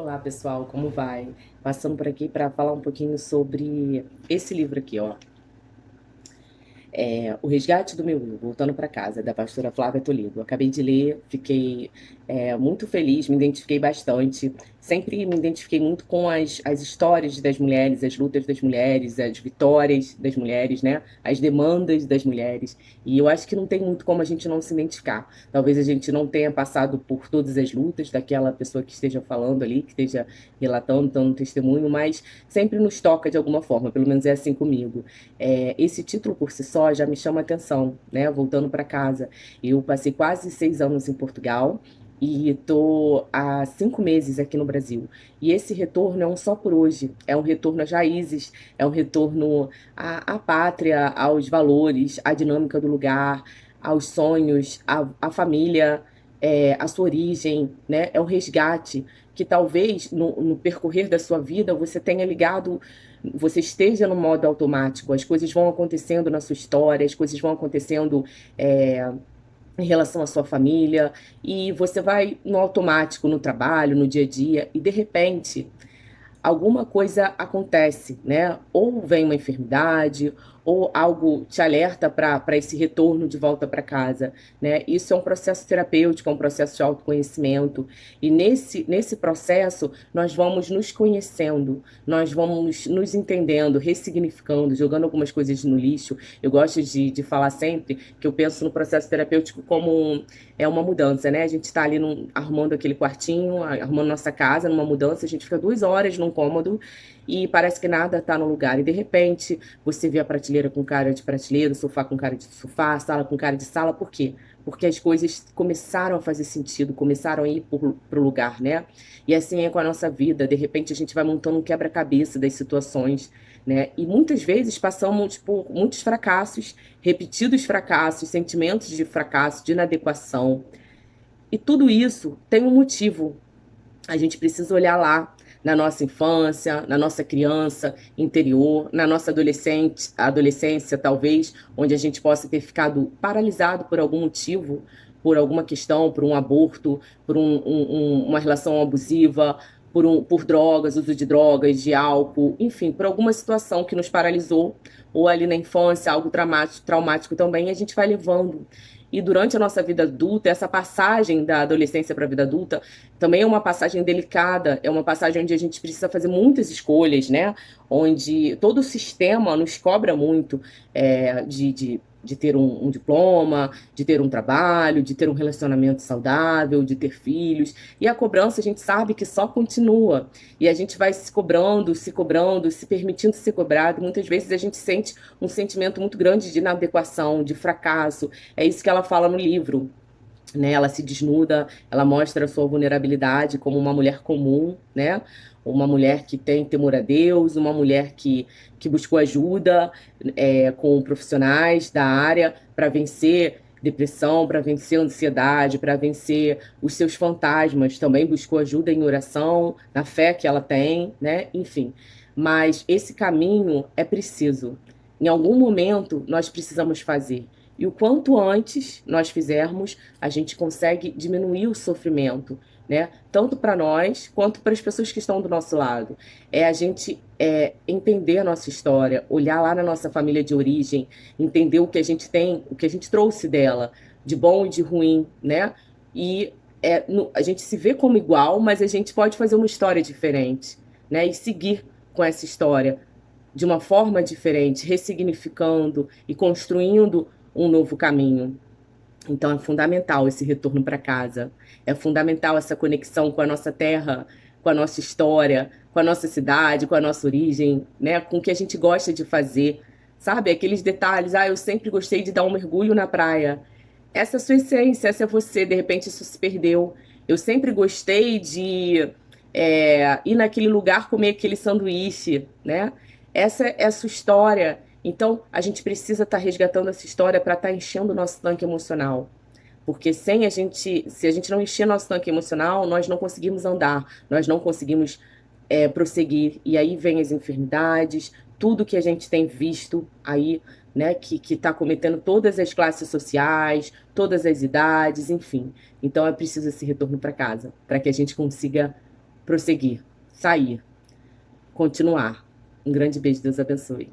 Olá, pessoal, como vai? Passando por aqui para falar um pouquinho sobre esse livro aqui, ó. O Resgate do Meu Eu, Voltando para Casa, da pastora Flávia Toledo. Acabei de ler, fiquei muito feliz, me identifiquei bastante. Sempre me identifiquei muito com as histórias das mulheres, as lutas das mulheres, as vitórias das mulheres, né? As demandas das mulheres. E eu acho que não tem muito como a gente não se identificar. Talvez a gente não tenha passado por todas as lutas daquela pessoa que esteja falando ali, que esteja relatando, dando testemunho, mas sempre nos toca de alguma forma, pelo menos é assim comigo. Esse título por si só já me chama atenção, né? Voltando para casa. Eu passei quase 6 anos em Portugal e estou há 5 meses aqui no Brasil. E esse retorno é um só por hoje, é um retorno às raízes, é um retorno à pátria, aos valores, à dinâmica do lugar, aos sonhos, à família, à sua origem, né? É um resgate que talvez no percorrer da sua vida você tenha ligado, você esteja no modo automático, as coisas vão acontecendo na sua história, as coisas vão acontecendo é, em relação à sua família, e você vai no automático, no trabalho, no dia a dia, e de repente alguma coisa acontece, né? Ou vem uma enfermidade, ou algo te alerta para esse retorno de volta para casa, né? Isso é um processo terapêutico, é um processo de autoconhecimento. E nesse processo, nós vamos nos conhecendo, nós vamos nos entendendo, ressignificando, jogando algumas coisas no lixo. Eu gosto de falar sempre que eu penso no processo terapêutico como uma mudança, né? A gente está ali arrumando aquele quartinho, arrumando nossa casa numa mudança, a gente fica 2 horas num cômodo e parece que nada está no lugar. E de repente você vê a prateleira com cara de prateleira, o sofá com cara de sofá, a sala com cara de sala. Por quê? Porque as coisas começaram a fazer sentido, começaram a ir para o lugar, né? E assim é com a nossa vida. De repente a gente vai montando um quebra-cabeça das situações, né? E muitas vezes passamos por muitos fracassos, repetidos fracassos, sentimentos de fracasso, de inadequação. E tudo isso tem um motivo. A gente precisa olhar lá na nossa infância, na nossa criança interior, na nossa adolescência, talvez, onde a gente possa ter ficado paralisado por algum motivo, por alguma questão, por um aborto, por uma relação abusiva, por drogas, uso de drogas, de álcool, enfim, por alguma situação que nos paralisou, ou ali na infância, algo traumático também, a gente vai levando. E durante a nossa vida adulta, essa passagem da adolescência para a vida adulta também é uma passagem delicada, é uma passagem onde a gente precisa fazer muitas escolhas, né? Onde todo o sistema nos cobra muito de ter um diploma, de ter um trabalho, de ter um relacionamento saudável, de ter filhos. E a cobrança a gente sabe que só continua. E a gente vai se cobrando, se permitindo ser cobrado. Muitas vezes a gente sente um sentimento muito grande de inadequação, de fracasso. É isso que ela fala no livro, né? Ela se desnuda, ela mostra a sua vulnerabilidade como uma mulher comum, né? Uma mulher que tem temor a Deus, uma mulher que buscou ajuda com profissionais da área para vencer depressão, para vencer ansiedade, para vencer os seus fantasmas. Também buscou ajuda em oração, na fé que ela tem, né? Enfim. Mas esse caminho é preciso. Em algum momento nós precisamos fazer. E o quanto antes nós fizermos, a gente consegue diminuir o sofrimento, né? Tanto para nós quanto para as pessoas que estão do nosso lado. É a gente entender a nossa história, olhar lá na nossa família de origem, entender o que a gente tem, o que a gente trouxe dela, de bom e de ruim, né? E a gente se vê como igual, mas a gente pode fazer uma história diferente, né? E seguir com essa história de uma forma diferente, ressignificando e construindo um novo caminho. Então é fundamental esse retorno para casa. É fundamental essa conexão com a nossa terra, com a nossa história, com a nossa cidade, com a nossa origem, né? Com o que a gente gosta de fazer. Sabe? Aqueles detalhes. Ah, eu sempre gostei de dar um mergulho na praia. Essa é a sua essência, essa é você. De repente isso se perdeu. Eu sempre gostei de ir naquele lugar comer aquele sanduíche, né? Essa é a sua história. Então, a gente precisa estar resgatando essa história para estar enchendo o nosso tanque emocional. Porque se a gente não encher nosso tanque emocional, nós não conseguimos andar, nós não conseguimos prosseguir. E aí vem as enfermidades, tudo que a gente tem visto aí, né, que está cometendo todas as classes sociais, todas as idades, enfim. Então é preciso esse retorno para casa, para que a gente consiga prosseguir, sair, continuar. Um grande beijo, Deus abençoe.